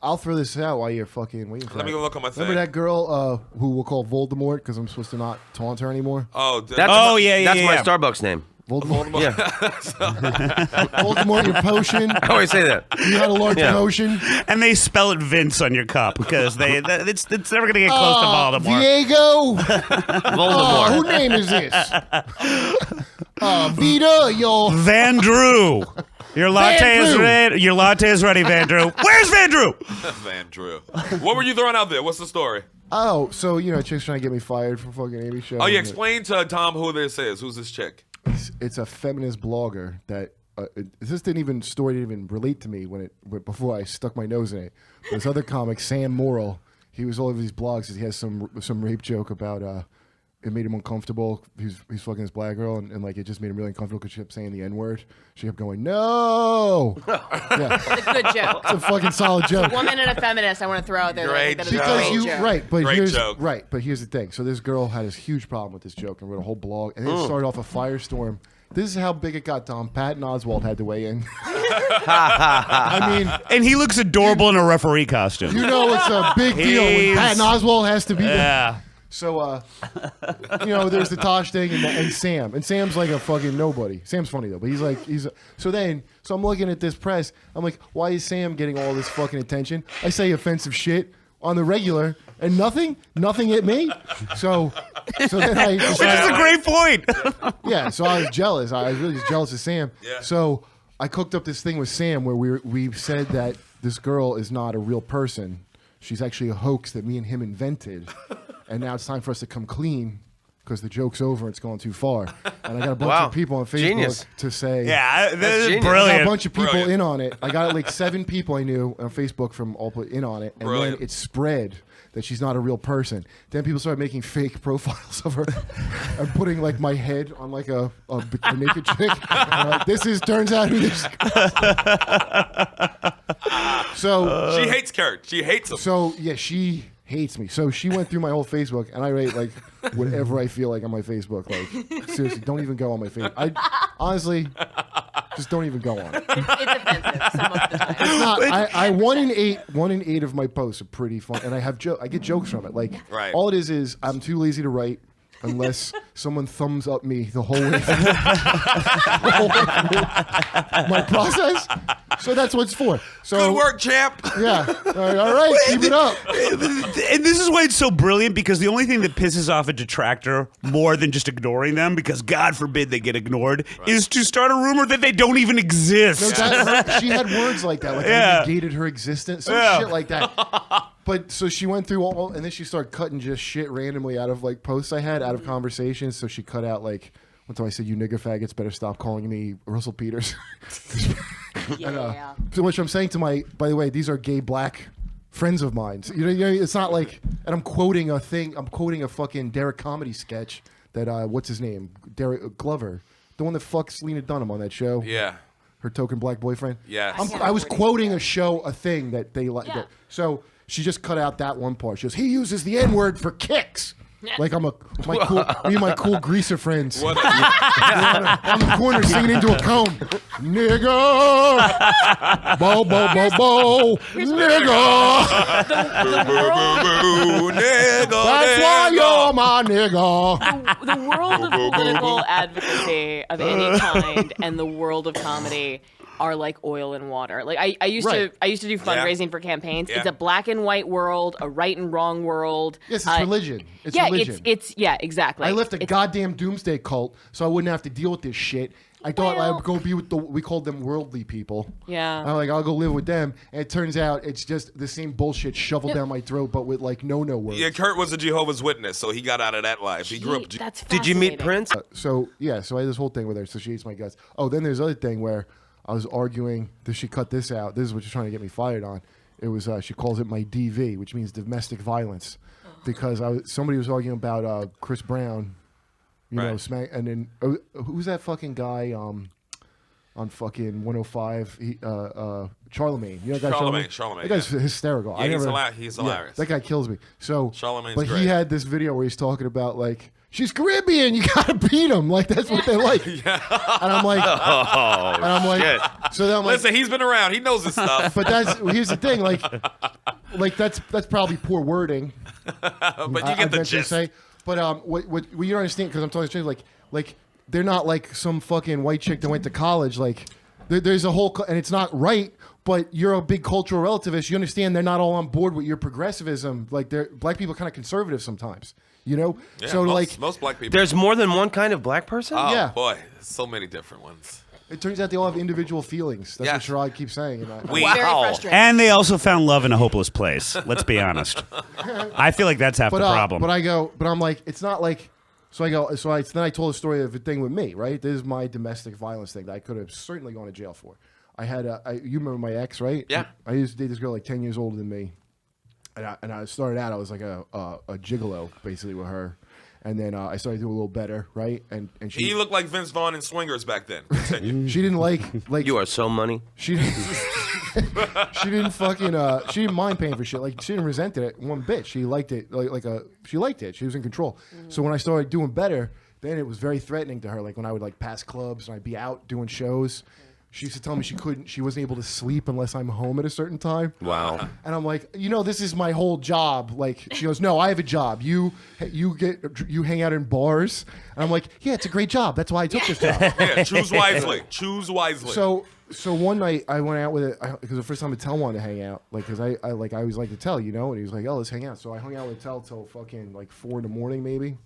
I'll throw this out while you're fucking waiting for Let me go look on my thing. Remember that girl who we'll call Voldemort because I'm supposed to not taunt her anymore? Oh, That's my Starbucks name. Voldemort. Yeah. Voldemort, your potion. I always say that. You had a large promotion. And they spell it Vince on your cup because it's never going to get close to Voldemort. Diego. Voldemort. Who name is this? Vita, yo. Van Drew. Your latte is ready. Your latte is ready, Van Drew. Where's Van Drew? Van Drew. What were you throwing out there? What's the story? Oh, so, chick's trying to get me fired for fucking Amy Schumer. Oh, yeah, explain to Tom who this is. Who's this chick? It's a feminist blogger that this story didn't even relate to me before I stuck my nose in it. But this other comic, Sam Morrill, he was all over these blogs. He has some rape joke about it made him uncomfortable. He's fucking this black girl, and like it just made him really uncomfortable because she kept saying the N-word. She kept going, no. Yeah. It's a good joke. It's a fucking solid joke. A woman and a feminist I want to throw out there. Great that I think that is a great joke. Right, but Great joke. but here's the thing. So this girl had this huge problem with this joke and wrote a whole blog, and then it started off a firestorm. This is how big it got, Tom. Patton Oswalt had to weigh in. I mean, and he looks adorable in a referee costume. it's a big deal when Patton Oswalt has to be there. Yeah. So, there's the Tosh thing and Sam. And Sam's like a fucking nobody. Sam's funny, though. But so I'm looking at this press. I'm like, why is Sam getting all this fucking attention? I say offensive shit on the regular and nothing at me. So then I decided, Which is a great point. yeah, so I was jealous. I was really just jealous of Sam. Yeah. So I cooked up this thing with Sam where we said that this girl is not a real person. She's actually a hoax that me and him invented. And now it's time for us to come clean because the joke's over and it's gone too far. And I got a bunch of people on Facebook to say... Yeah, this is I brilliant. got a bunch of people in on it. I got like 7 people I knew on Facebook from all put in on it. And then it spread that she's not a real person. Then people started making fake profiles of her and putting like my head on like a naked chick. And like, turns out who this... So... she hates Kurt. She hates him. So, yeah, she... hates me. So she went through my whole Facebook, and I write like whatever I feel like on my Facebook. Like seriously, don't even go on my Facebook. I honestly just don't even go on it. It's offensive some of the time. It's not. I 1 in 8 of my posts are pretty fun, and I get jokes from it. Like all it is I'm too lazy to write. Unless someone thumbs up me the whole way through my process. So that's what it's for. So, good work, champ. Yeah. All right. Keep it up. And this is why it's so brilliant, because the only thing that pisses off a detractor more than just ignoring them, because God forbid they get ignored, is to start a rumor that they don't even exist. No, she had words like that. Like I negated her existence. Some shit like that. But so she went through all, and then she started cutting just shit randomly out of like posts I had, out of conversations. So she cut out like, one time I said, "You nigger faggots better stop calling me Russell Peters." Yeah. So which I'm saying to by the way, these are gay black friends of mine. So, it's not like, and I'm quoting a fucking Derek comedy sketch that what's his name, Derek Glover, the one that fucks Lena Dunham on that show. Yeah. Her token black boyfriend. Yeah. I was quoting a thing that they like. Yeah. So she just cut out that one part. She goes, "He uses the N-word for kicks." Like me and my cool greaser friends. On the corner singing into a cone. Nigga! Bo, bo, bo, bo! Nigga! That's why you're my nigga! The world of political advocacy of any kind and the world of comedy are like oil and water. Like I used to do fundraising for campaigns. Yeah. It's a black and white world, a right and wrong world. Yes, it's religion. It's religion. It's exactly. I left a goddamn doomsday cult so I wouldn't have to deal with this shit. I thought I would go be with we called them worldly people. Yeah. I'm like, I'll go live with them. And it turns out it's just the same bullshit shoveled down my throat, but with like no words. Yeah, Kurt was a Jehovah's Witness, so he got out of that life. He grew up. That's Did you meet Prince? So I had this whole thing with her. So she hates my guts. Oh, then there's other thing where I was arguing. She cut this out. This is what you're trying to get me fired on. It was she calls it my DV, which means domestic violence, because somebody was arguing about Chris Brown, smack, and then who's that fucking guy on fucking 105? Charlemagne. You know that guy Charlemagne. That guy's hysterical. Yeah, he's hilarious. Yeah, that guy kills me. So, Charlemagne's but great. he had this video where he's talking about like, she's Caribbean. You gotta beat him. Like that's what they like. Yeah. And I'm like, shit. so then I'm like, listen, he's been around. He knows his stuff. But here's the thing. Like, like that's probably poor wording. But you get the gist. But what you don't understand, because I'm telling you, like they're not like some fucking white chick that went to college. Like there's a whole, and it's not right. But you're a big cultural relativist. You understand they're not all on board with your progressivism. Like black people are kind of conservative sometimes. You know, Yeah, so most black people. There's more than one kind of black person? Oh, Yeah. boy. So many different ones. it turns out they all have individual feelings. That's what Sherrod keeps saying. And We- Very Wow. frustrating. And they also found love in a hopeless place. Let's be honest. I feel like that's half the problem. But I'm like, it's not like. So then I told a story of a thing with me, right? This is my domestic violence thing that I could have certainly gone to jail for. I had you remember my ex, right? Yeah. I used to date this girl like 10 years older than me, and I started out I was like a gigolo basically with her, and then I started doing a little better, right? And she He looked like Vince Vaughn in Swingers back then. Continue. she didn't like You are so money. she didn't fucking she didn't mind paying for shit. Like she didn't resent it one bit. She liked it she liked it. She was in control. So when I started doing better, then it was very threatening to her. Like when I would like pass clubs and I'd be out doing shows. She used to tell me she wasn't able to sleep unless I'm home at a certain time. Wow. And I'm like, this is my whole job. Like she goes, no, I have a job. You hang out in bars. And I'm like, yeah, it's a great job. That's why I took this job. Yeah, choose wisely. Choose wisely. So one night I went out with it because the first time Tell wanted to hang out, like because I always like to Tell, and he was like, oh, let's hang out. So I hung out with Tell till fucking like 4 a.m. maybe.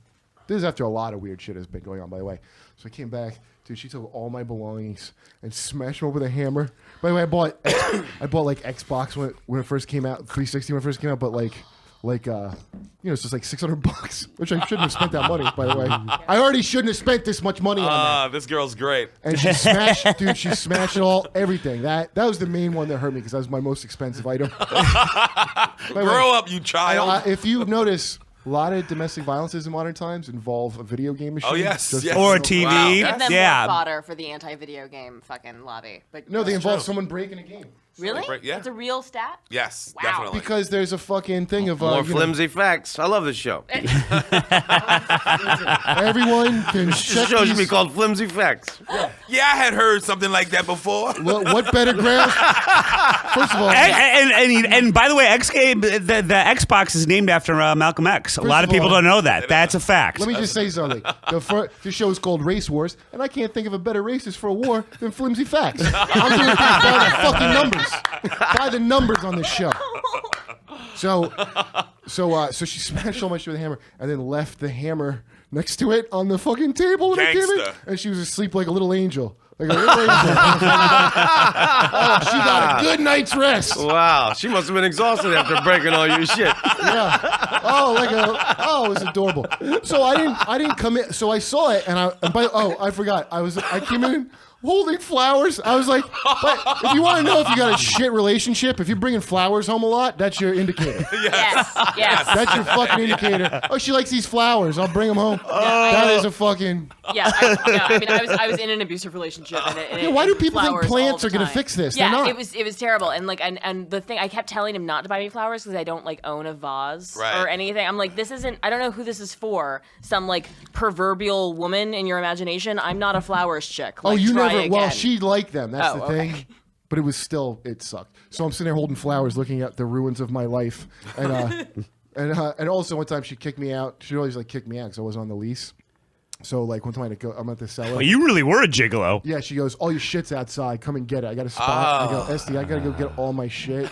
This is after a lot of weird shit has been going on, by the way. So I came back. Dude, she took all my belongings and smashed them over with a hammer. By the way, I bought like Xbox when it first came out, 360 when it first came out, but it's just like $600, which I shouldn't have spent that money. By the way, I already shouldn't have spent this much money on that. This girl's great. And she smashed everything. That was the main one that hurt me because that was my most expensive item. Grow up, you child. If you notice. A lot of domestic violences in modern times involve a video game machine. Oh, yes. Or a TV. Wow. Give them Yeah. more fodder for the anti-video game fucking lobby. But No, they involve someone breaking a game. really? Yeah. It's a real stat? Yes, Wow. definitely. Because there's a fucking thing of More flimsy facts. I love this show. everyone can This check show should be these. called Flimsy Facts. Yeah, I had heard something like that before. What better grounds? First of all, And by the way, the Xbox is named after Malcolm X. A lot of of people all- don't know that. That's a fact. let me just say something. The show is called Race Wars, and I can't think of a better racist for a war than flimsy facts. I'm doing things by the fucking numbers. By the numbers on this show. So she smashed so much with a hammer and then left the hammer next to it on the fucking table when I came in, Gangsta. and she was asleep like a little angel. Like a little angel. Oh, she got a good night's rest. Wow. She must have been exhausted after breaking all your shit. Yeah. It was adorable. So I didn't come in. So I saw it, and I forgot. I came in holding flowers. I was like, but if you want to know if you got a shit relationship, if you're bringing flowers home a lot, that's your indicator. Yes. Yes. That's your fucking indicator. Oh, she likes these flowers. I'll bring them home. That is a fucking. Yeah, I was in an abusive relationship. And why do people think flowers plants all are the going to time. fix this? Yeah, They're not. it was terrible. And and the thing, I kept telling him not to buy me flowers because I don't own a vase Right. or anything. I'm like, this isn't. I don't know who this is for. Some proverbial woman in your imagination. I'm not a flowers chick. Oh, you try never. Again. Well, she liked them. That's Oh, the okay. thing. But it sucked. So I'm sitting there holding flowers, looking at the ruins of my life, and and also one time she kicked me out. She always kicked me out because I wasn't on the lease. So one time I'm at the cellar. Well, you really were a gigolo. Yeah, she goes, all your shit's outside. Come and get it. I got a spot. I go, Esty, I got to go get all my shit.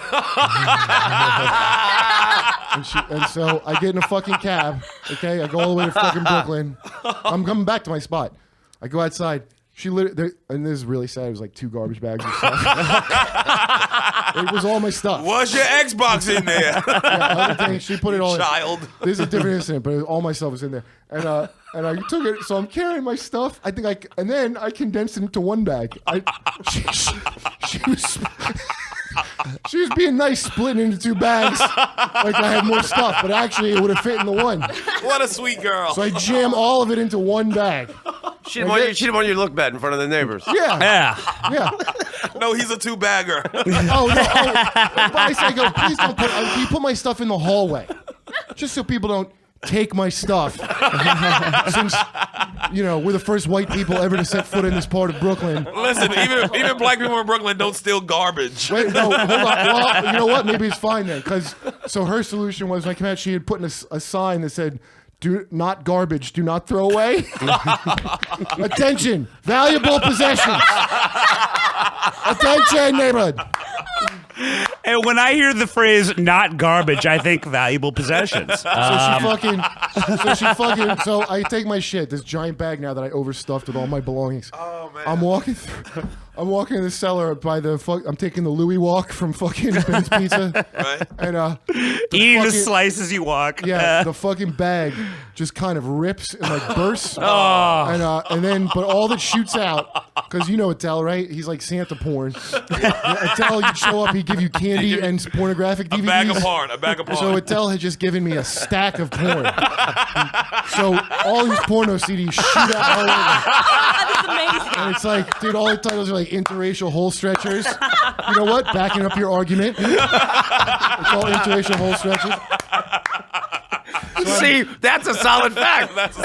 and so I get in a fucking cab. Okay, I go all the way to fucking Brooklyn. I'm coming back to my spot. I go outside. She literally, and this is really sad. It was 2 garbage bags of stuff. It was all my stuff. Was your Xbox in there? Yeah, everything. She put it all in. Child. This is a different incident, but all my stuff was in there. And I took it, so I'm carrying my stuff. And then I condensed it into one bag. She was being nice, splitting into 2 bags, like I had more stuff, but actually it would have fit in the one. What a sweet girl. So I jam all of it into one bag. She didn't want you to look bad in front of the neighbors. Yeah. No, he's a 2-bagger. Oh, no. But I go, please don't can you put my stuff in the hallway? Just so people don't take my stuff. Since, we're the first white people ever to set foot in this part of Brooklyn. Listen, even black people in Brooklyn don't steal garbage. Wait, no, hold on. Well, you know what? Maybe it's fine then. So her solution was, when I came out, she had put in a sign that said, "Do not garbage, do not throw away." Attention, valuable possessions. Attention, neighborhood. And when I hear the phrase "not garbage," I think valuable possessions. So I take my shit, this giant bag now that I overstuffed with all my belongings. Oh man. I'm walking in the cellar I'm taking the Louis walk from fucking Ben's Pizza. Right. And Eating the slice as you walk. yeah, the fucking bag just kind of rips and like bursts. Oh. And then all that shoots out, because you know Attell, right? He's like Santa porn. Attell, you'd show up, he'd give you candy and pornographic DVDs. A bag of porn. So Attell had just given me a stack of porn. So all these porno CDs shoot out all over. That's amazing. And it's like, dude, all the titles are like interracial hole stretchers. You know what? Backing up your argument. It's all interracial hole stretchers. See, that's a solid fact. So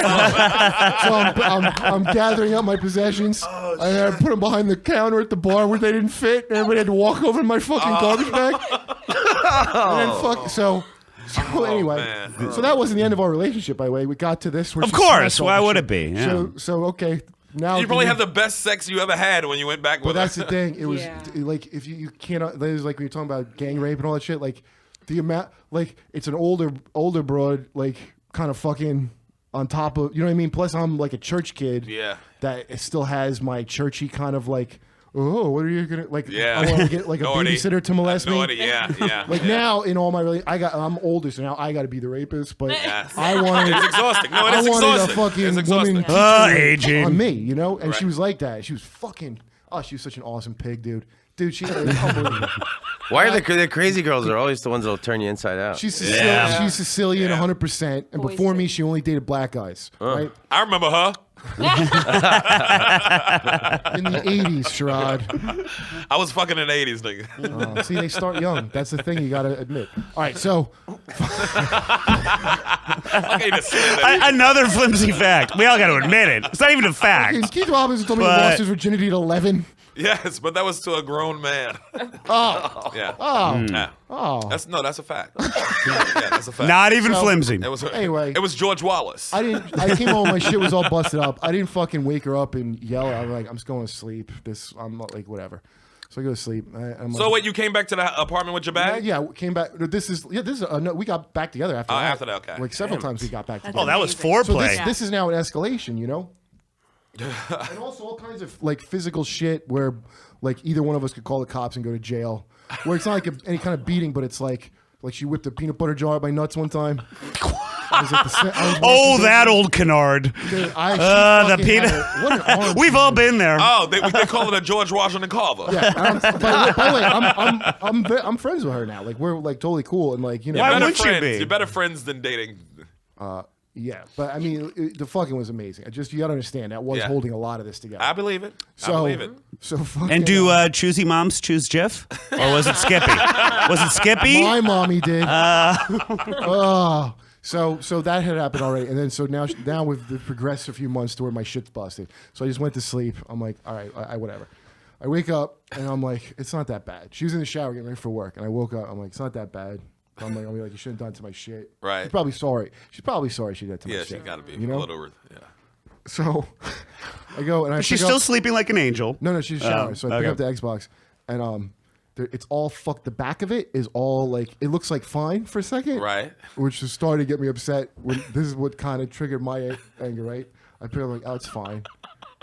I'm gathering up my possessions. And I put them behind the counter at the bar where they didn't fit. And everybody had to walk over my fucking garbage bag. And then So anyway, man. so that wasn't the end of our relationship, by the way. We got to this. Where Of she course, smashed all why the would shit. it be? Yeah. So okay. Now You probably have the best sex you ever had when you went back But with that's her. the thing. It was Yeah. like, if you cannot. There's like when you're talking about gang rape and all that shit. Like the amount, like it's an older broad, like kind of fucking on top of, you know what I mean. Plus I'm like a church kid. Yeah. That it still has my churchy kind of like, oh, what are you gonna like? Yeah. I want to get like a Naughty. babysitter to molest me. Naughty, yeah. Like now in all my I'm older, so now I got to be the rapist. But Yes. I wanted. It's exhausting. No, it I is wanted exhausting. a fucking It's exhausting. woman Aging. on me, you know? And she Right. was like that. She was fucking, she was such an awesome pig, dude. Dude, she was unbelievable. Why are the crazy girls are always the ones that'll turn you inside out? She's Yeah. Sicilian 100%. And Boys before me, do. she only dated black guys, right? I remember her. In the 80s, Sherrod. I was fucking in the 80s, nigga. See, they start young. That's the thing you got to admit. All right, so I hate to say that. Another flimsy fact. We all got to admit it. It's not even a fact. Keith Robinson told me he But- lost his virginity at 11. Yes, but that was to a grown man. Oh, Yeah. oh, Yeah. oh. That's a fact. Yeah, that's a fact. Not even So- flimsy. It was Anyway. It was George Wallace. I came home, my shit was all busted up. I didn't fucking wake her up and yell. I was like, I'm just going to sleep. I'm not like, whatever. So I go to sleep. I'm So like, wait, you came back to the apartment with your bag? yeah, came back. This is no, we got back together after that. After that, okay. Like several times we got back together. Oh, that was Amazing. So foreplay. this is now an escalation, you know? And also all kinds of like physical shit where like either one of us could call the cops and go to jail. Where it's not like any kind of beating, but it's like she whipped a peanut butter jar at my nuts one time. I was at the I was Oh, watching that this- old canard. Dude, the fucking peanut. had a- what an arm We've she all had. been there. Oh, they call it a George Washington Carver. Yeah, by the way, I'm friends with her now. Like we're like totally cool and like, you know. Why Better wouldn't you friends. be? You're better friends than dating. Yeah, but I mean, the fucking was amazing. You gotta understand that was Yeah. holding a lot of this together. I believe it. So, I believe it. So fucking. And do choosy moms choose Jif? Or was it Skippy? Was it Skippy? my mommy did. So that had happened already, and then so now we've progressed a few months to where my shit's busted. So I just went to sleep. I'm like, all right, I whatever. I wake up and I'm like, it's not that bad. She was in the shower getting ready for work, and I woke up. I'm like, it's not that bad. I'm like, you shouldn't have done to my shit. Right. She's probably sorry. She's probably sorry she did that to my Yeah, shit. she got to be You know. a little. Yeah. So I go and I. She's pick still up, sleeping like an angel. No, she's showering. Oh, So I pick okay. up the Xbox, and it's all fucked. The back of it is all like it looks like fine for a second, Right. Which is starting to get me upset. When this is what kind of triggered my anger, right? I pick up like, oh, it's fine.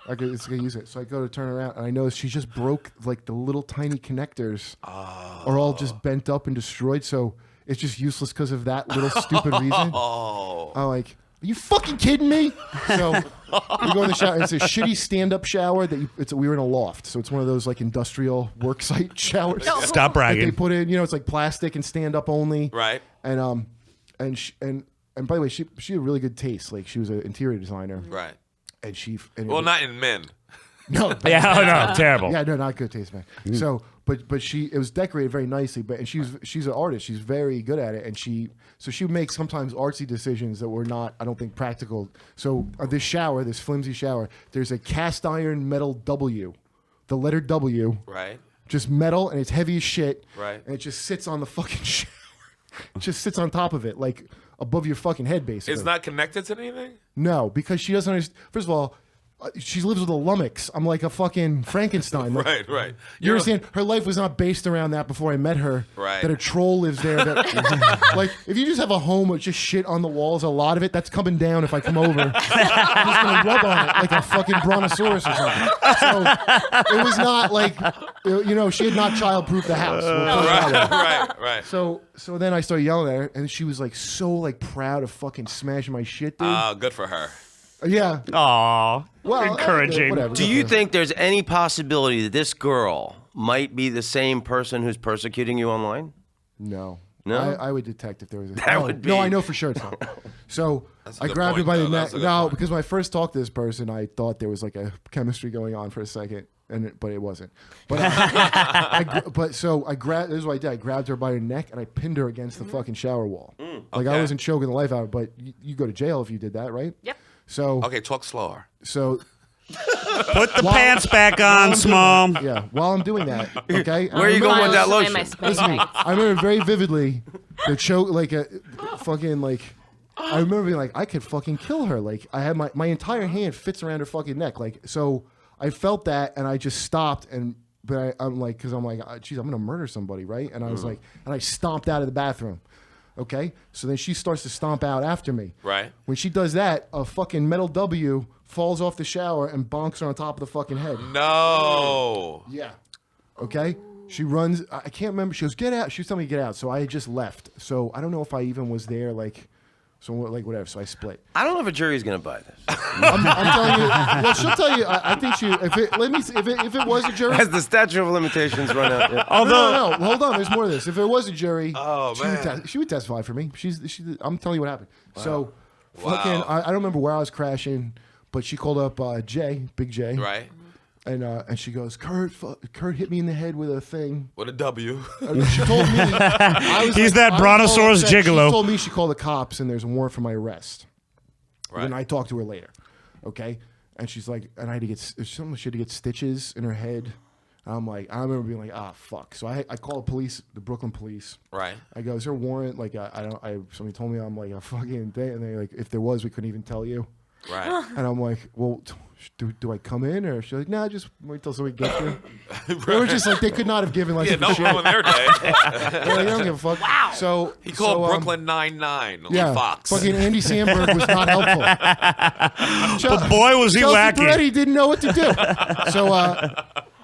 I can use it. So I go to turn around, and I notice she just broke like the little tiny connectors are all just bent up and destroyed. So it's just useless because of that little stupid reason. Oh. I'm like, are you fucking kidding me? So we go in the shower. It's a shitty stand-up shower we were in a loft, so it's one of those like industrial work site showers. Stop That they bragging. put in, it's like plastic and stand up only. Right. And by the way, she had really good taste. Like she was an interior designer. Right. And Well, not in men. no. Yeah, oh no, terrible. Yeah, no, not good taste, man. So, but it was decorated very nicely. And she's an artist. She's very good at it, and she would make sometimes artsy decisions that were not, I don't think, practical. So this flimsy shower, there's a cast iron metal W, the letter W, right, just metal, and it's heavy as shit, right, and it just sits on the fucking shower. It just sits on top of it, like above your fucking head, basically. It's not connected to anything? No, because she doesn't understand. First of all, she lives with a lummox. I'm like a fucking Frankenstein. Like, right. You understand? Her life was not based around that before I met her. Right. That a troll lives there. That, like, if you just have a home with just shit on the walls, a lot of it, that's coming down if I come over. I'm just going to rub on it like a fucking brontosaurus or something. So it was not like, she had not child-proofed the house. Right. So then I started yelling at her, and she was like so like proud of fucking smashing my shit, dude. Good for her. Yeah. Aw. Well, encouraging. whatever. Do you think there's any possibility that this girl might be the same person who's persecuting you online? No. No? I would detect if there was a... That would be... No, I know for sure it's not. So I grabbed her by the neck. No, because when I first talked to this person, I thought there was like a chemistry going on for a second, but it wasn't. But I grabbed... This is what I did. I grabbed her by her neck, and I pinned her against the fucking shower wall. Like, I wasn't choking the life out of her, but you go to jail if you did that, right? Yep. So... Okay, talk slower. So... Put the pants back on, small. Yeah, while I'm doing that, okay? Where are you going with that lotion? Listen, I remember very vividly the choke, like a fucking like. I remember being like, I could fucking kill her. Like I had my entire hand fits around her fucking neck. Like so, I felt that, and I just stopped. But I'm like, because I'm like, geez, I'm gonna murder somebody, right? And I was like, and I stomped out of the bathroom. Okay, so then she starts to stomp out after me. Right. When she does that, a fucking metal W falls off the shower and bonks her on top of the fucking head. No. Yeah. Okay. She runs. I can't remember. She goes, "Get out." She was telling me to get out. So I had just left. So I don't know if I even was there. Like, so like whatever. So I split. I don't know if a jury's gonna buy this. I'm telling you. Well, she'll tell you. I think she. If it was a jury. As the statute of limitations run out. Yeah. No. Hold on. There's more to this. If it was a jury, man. she would testify for me. I'm telling you what happened. Wow. So, fucking. I don't remember where I was crashing. But she called up Big J. Right. And she goes, Kurt hit me in the head with a thing. With a W. She told me. He's that brontosaurus gigolo. She told me she called the cops and there's a warrant for my arrest. Right. And I talked to her later. Okay? And she's like, and I had to get, she had to get stitches in her head. I'm like, I remember being like, fuck. So I called the Brooklyn police. Right. I go, is there a warrant? Like, somebody told me I'm like a fucking thing. And they're like, if there was, we couldn't even tell you. Right. And I'm like, well, do I come in? Or she's like, nah, just wait till somebody gets there. They were just like, they could not have given like no shit. one in their day. They don't give a fuck. Wow. So He called Brooklyn 99 on Fox. Fucking Andy Samberg was not helpful. But boy, was he Chelsea wacky. Peretti didn't know what to do.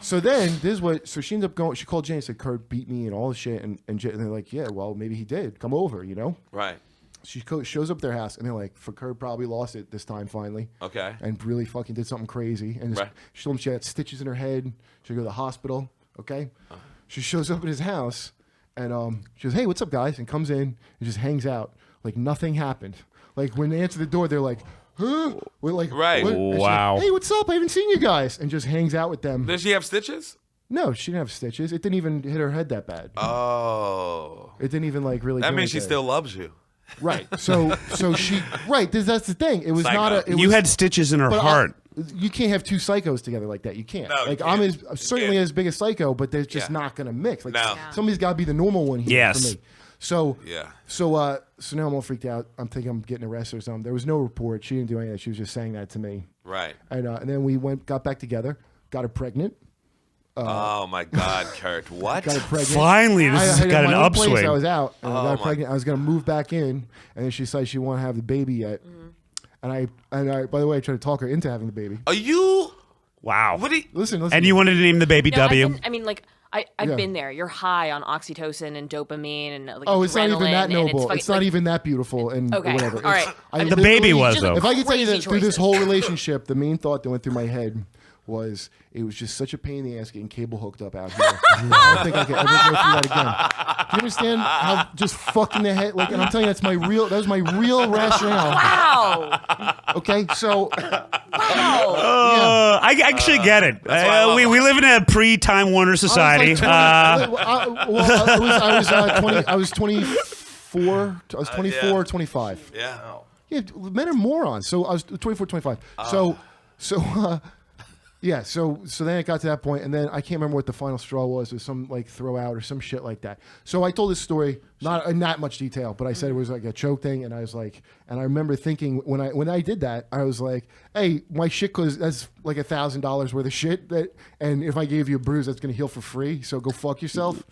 So then this is what. So she ended up going. She called Jay and said, Kurt beat me and all the shit. And they're like, yeah, well, maybe he did. Come over, Right. She shows up at their house, and they're like, Kurt probably lost it this time finally. Okay. And really fucking did something crazy. And she told him she had stitches in her head. She go to the hospital. Okay. She shows up at his house, and she goes, hey, what's up, guys? And comes in and just hangs out like nothing happened. Like when they answer the door, they're like, huh? We're like, right. What? Wow. Like, hey, what's up? I haven't seen you guys. And just hangs out with them. Does she have stitches? No, she didn't have stitches. It didn't even hit her head that bad. Oh. It didn't even like really. That do means she anything. still loves you. Right. So she. Right. That's the thing. It was Psycho. not a. You had stitches in her heart. You can't have two psychos together like that. You can't. No, like you I'm can't. certainly as big a psycho, but they're just not gonna mix. Like No. somebody's got to be the normal one here for Yes. me. So Yeah. So now I'm all freaked out. I'm thinking I'm getting arrested or something. There was no report. She didn't do any of that. She was just saying that to me. Right. And then we got back together, got her pregnant. Oh my God, Kurt! What? Got her pregnant. Finally, this has got an my own place, upswing. I was out and I got her my- pregnant. I was gonna move back in, and then she said she didn't want to have the baby yet. And I, by the way, I tried to talk her into having the baby. Are you? Wow. What? Listen. And you wanted to name the baby No, W? I've Yeah. been there. You're high on oxytocin and dopamine and like Oh, it's not even that adrenaline, and noble. fucking, It's not even that beautiful and Okay. whatever. All right. I The baby literally- was, just though. If I could tell you that crazy through this choices. whole relationship, the main thought that went through my head was it was just such a pain in the ass getting cable hooked up out here. I don't think I could ever go through that again. Do you understand how just fucking the head? Like, and I'm telling you, that was my real rationale. Wow. Okay, so Wow. I actually get it. We live in a pre-Time Warner society. I was 24. I was 24 or 25. Yeah. Yeah, men are morons. So I was 24, 25. So then it got to that point, and then I can't remember what the final straw was. It was some like throw out or some shit like that. So I told this story, not in that much detail, but I said it was like a choke thing, and I was like, and I remember thinking when I did that, I was like, hey, my shit that's like $1,000 worth of shit and if I gave you a bruise, that's gonna heal for free. So go fuck yourself.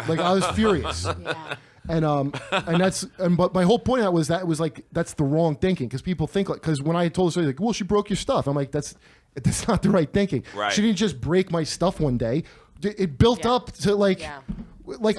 Like I was furious. Yeah. But my whole point of that was like that's the wrong thinking because people think like because when I told the story like well she broke your stuff I'm like that's not the right thinking. Right. She didn't just break my stuff one day. It built up to like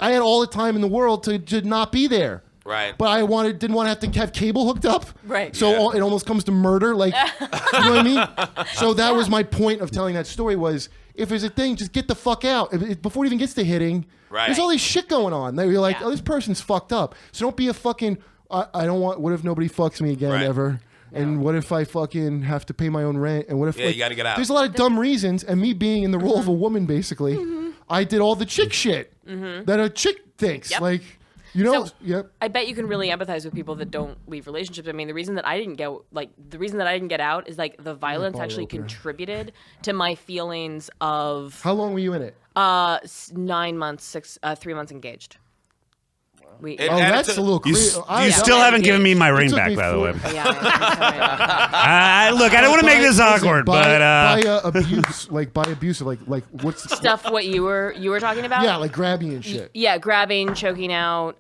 I had all the time in the world to not be there. Right. But I didn't want to have cable hooked up. Right. So it almost comes to murder. Like, you know what I mean? So that was my point of telling that story was if there's a thing, just get the fuck out. Before it even gets to hitting, there's all this shit going on. You're like, oh, this person's fucked up. So don't be a fucking, I don't want, what if nobody fucks me again ever? And what if I fucking have to pay my own rent? And what if you got to get out. There's a lot of dumb reasons. And me being in the role of a woman, basically, I did all the chick shit that a chick thinks. Yep. Like, you know, so, I bet you can really empathize with people that don't leave relationships. I mean, the reason that I didn't get out is like the violence actually contributed to my feelings of. How long were you in it? 9 months, 3 months engaged. That's a little crazy. You still haven't given me my ring back, by the way. Yeah. Look, I don't want to make this awkward, but by abuse, like what's stuff? What you were talking about? Yeah, like grabbing and shit. Yeah, grabbing, choking out,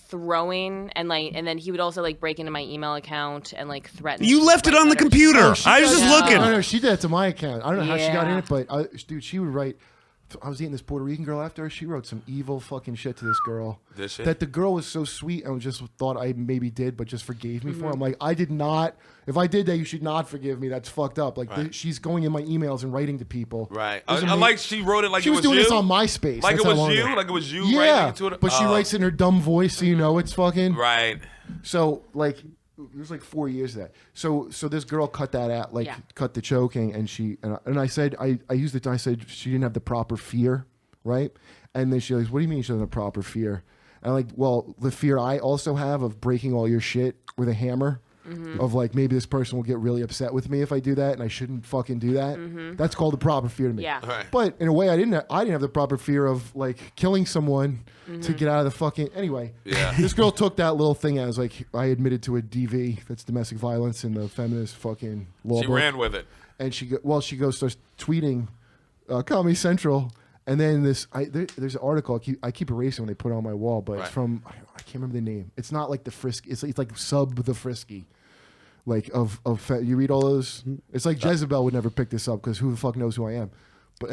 throwing, and then he would also like break into my email account and like threaten. You left it on the computer. I was just looking. No, she did that to my account. I don't know how she got in it, but dude, she would write. I was dating this Puerto Rican girl after her. She wrote some evil fucking shit to this girl. Did she? That the girl was so sweet and just thought I maybe did, but just forgave me for. I'm like, I did not. If I did that, you should not forgive me. That's fucked up. Like she's going in my emails and writing to people. Right. I like she wrote it like she it was was doing you. this on MySpace. Like That's it was you. Like it was you writing to it. But she writes in her dumb voice, so you know it's fucking. Right. So like. It was like 4 years of that. So this girl cut that out, cut the choking, and I said I used it. I said she didn't have the proper fear, right? And then she goes, "What do you mean she doesn't have proper fear?" And I'm like, well, the fear I also have of breaking all your shit with a hammer, of like maybe this person will get really upset with me if I do that, and I shouldn't fucking do that. That's called the proper fear to me. Yeah. Right. But in a way, I didn't have the proper fear of like killing someone to get out of the fucking. Anyway, this girl took that little thing as like I admitted to a DV, that's domestic violence in the feminist fucking law. She book. ran with it. And she goes starts tweeting, Comedy Central, and then there's an article I keep erasing when they put it on my wall, but it's from I can't remember the name. It's not like the Frisky. It's like sub the Frisky. Like you read all those. It's like Jezebel would never pick this up because who the fuck knows who I am. But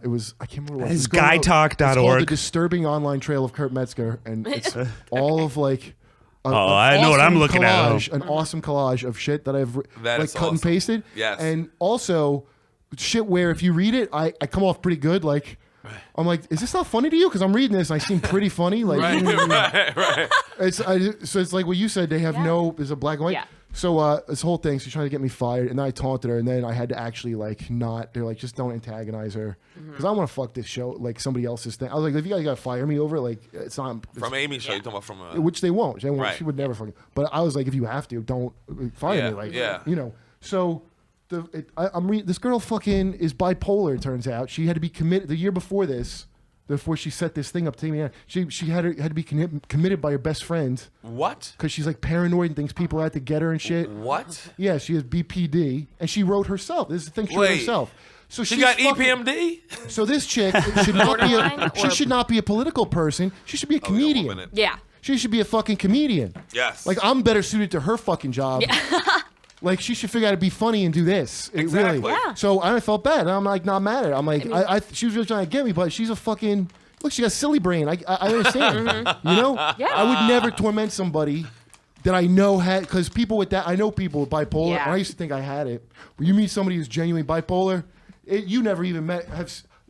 it was I can't remember what it was. It's guytalk.org. It's called The Disturbing Online Trail of Kurt Metzger, and it's all of like. I know what I'm looking at. An awesome collage of shit that I've cut and pasted. Yes. And also shit where if you read it, I come off pretty good. Like I'm like, is this not funny to you? Because I'm reading this and I seem pretty funny. Like right. So it's like what you said. They have there's a black and white. Yeah. So this whole thing, she's trying to get me fired, and then I taunted her, and then I had to actually like not. They're like, just don't antagonize her, because I want to fuck this show like somebody else's thing. I was like, if you guys got to fire me over it, like it's not from Amy show. You talking about from which they won't. Right. She would never fucking. But I was like, if you have to, don't fire me. Like you know. So this girl fucking is bipolar. It turns out she had to be committed the year before this. Before she set this thing up to me, she had to be committed by her best friend. What? Because she's like paranoid and thinks people out to get her and shit. What? Yeah, she has BPD, and she wrote herself. This is the thing she wrote herself. So she got EPMD. So this chick should not be. She should not be a political person. She should be a comedian. Yeah. She should be a fucking comedian. Yes. Like I'm better suited to her fucking job. Yeah. Like she should figure out how to be funny and do this. Exactly. Really. Yeah. So I felt bad. I'm like not mad at her. I'm like she was really trying to get me, but she's a fucking look. She got a silly brain. I understand. You know. Yeah. I would never torment somebody that I know had because people with that I know people with bipolar. Yeah. And I used to think I had it. When you meet somebody who's genuinely bipolar, You never even met.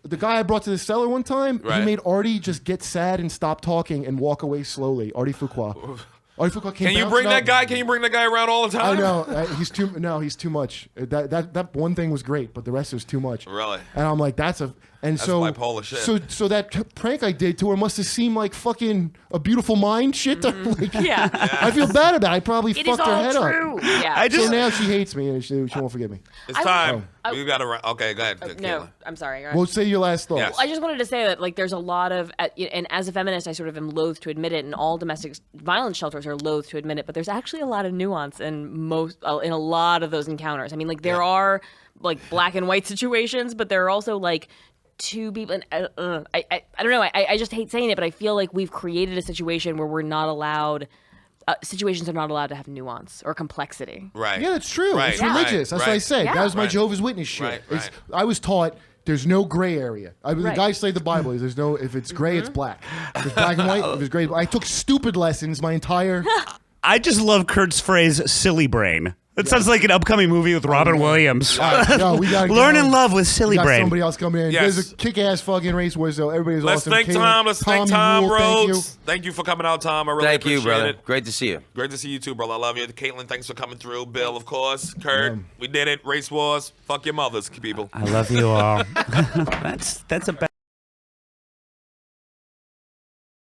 The guy I brought to the cellar one time, he made Artie just get sad and stop talking and walk away slowly. Artie Fuqua. Artie Fuqua came. Can you bring that guy? Can you bring that guy around all the time? I know he's too. No, he's too much. That one thing was great, but the rest was too much. Really? And I'm like, that's bipolar shit. So that prank I did to her must have seemed like fucking a beautiful mind shit. Like, I feel bad about it. I probably fucked her head up. Yeah. So now she hates me and she won't forgive me. It's time. You got to. Okay, go ahead. No, I'm sorry. Well, say your last thought. Yes. I just wanted to say that like there's a lot of, and as a feminist, I sort of am loath to admit it, and all domestic violence shelters are loath to admit it. But there's actually a lot of nuance in a lot of those encounters. I mean, like there are like black and white situations, but there are also like two people. And I don't know. I just hate saying it, but I feel like we've created a situation where we're not allowed. Situations are not allowed to have nuance or complexity. Right. Yeah, that's true. Right. It's religious. That's what I said. Yeah. That was my Jehovah's Witness shit. Right. I was taught there's no gray area. The guy studied the Bible. There's no, if it's gray, it's black. If it's black and white, if it's gray. I took stupid lessons my entire. I just love Kurt's phrase, silly brain. It sounds like an upcoming movie with Robin Williams. No, we gotta Learn and love with silly we got brain. somebody else coming in. Yes. There's a kick-ass fucking race war, so everybody's Let's awesome. thank Caitlin, Tom. Let's thank Tom you rule. Thank you. Rhodes. Thank you for coming out, Tom. I really Thank you, appreciate brother. it. Great to see you. Great to see you too, brother. I love you. Caitlin, thanks for coming through. Bill, of course. Kurt, we did it. Race wars. Fuck your mothers, people. I love you all. That's a